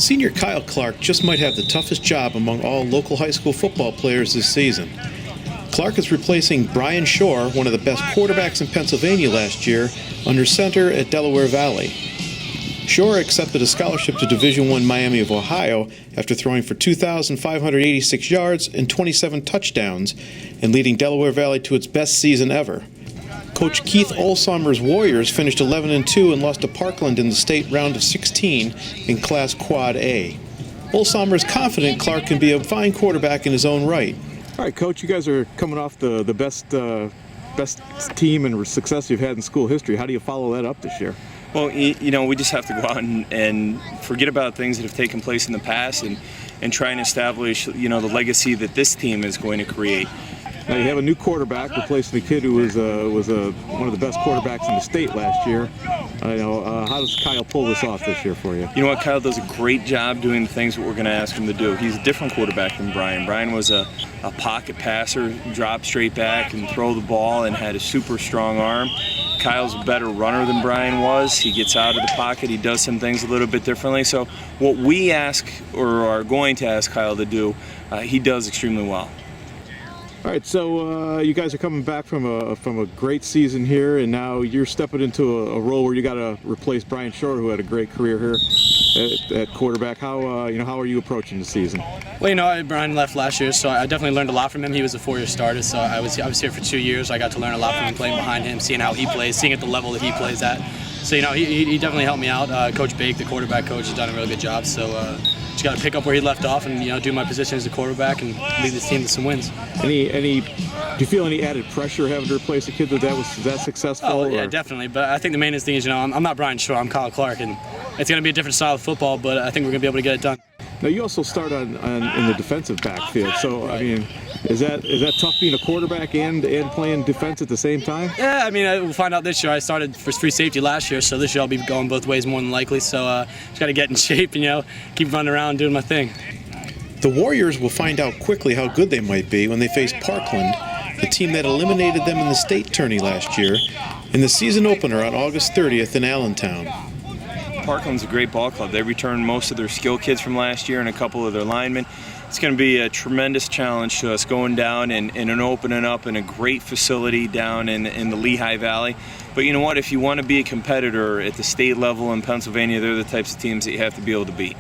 Senior Kyle Clark just might have the toughest job among all local high school football players this season. Clark is replacing Brian Shore, one of the best quarterbacks in Pennsylvania last year, under center at Delaware Valley. Shore accepted a scholarship to Division I Miami of Ohio after throwing for 2,586 yards and 27 touchdowns and leading Delaware Valley to its best season ever. Coach Keith Olsommer's Warriors finished 11-2 and lost to Parkland in the state round of 16 in Class Quad A. Olsommer is confident Clark can be a fine quarterback in his own right. All right, Coach, you guys are coming off the best team and success you've had in school history. How do you follow that up this year? Well, we just have to go out and forget about things that have taken place in the past and try and establish, the legacy that this team is going to create. Now you have a new quarterback replacing the kid who was one of the best quarterbacks in the state last year. How does Kyle pull this off this year for you? You know what, Kyle does a great job doing the things that we're going to ask him to do. He's a different quarterback than Brian. Brian was a pocket passer, drop straight back and throw the ball and had a super strong arm. Kyle's a better runner than Brian was. He gets out of the pocket. He does some things a little bit differently. So what we ask or are going to ask Kyle to do, he does extremely well. All right, so you guys are coming back from a great season here, and now you're stepping into a role where you got to replace Brian Shore, who had a great career here at quarterback. How are you approaching the season? Well, Brian left last year, so I definitely learned a lot from him. He was a four-year starter, so I was here for 2 years. I got to learn a lot from him, playing behind him, seeing how he plays, seeing at the level that he plays at. So he definitely helped me out. Coach Bake, the quarterback coach, has done a really good job. So just got to pick up where he left off and do my position as a quarterback and lead this team to some wins. Do you feel any added pressure having to replace a kid that was that successful? Oh yeah, definitely. But I think the main thing is I'm not Brian Shore, I'm Kyle Clark, and it's going to be a different style of football. But I think we're going to be able to get it done. Now you also start in the defensive backfield. So right. I mean, is that tough being a quarterback and playing defense at the same time? Yeah, we'll find out this year. I started for free safety last year, so this year I'll be going both ways more than likely. So just got to get in shape and keep running around doing my thing. The Warriors will find out quickly how good they might be when they face Parkland, the team that eliminated them in the state tourney last year, in the season opener on August 30th in Allentown. Parkland's a great ball club. They returned most of their skill kids from last year and a couple of their linemen. It's going to be a tremendous challenge to us going down and opening up in a great facility down in the Lehigh Valley. But you know what? If you want to be a competitor at the state level in Pennsylvania, they're the types of teams that you have to be able to beat.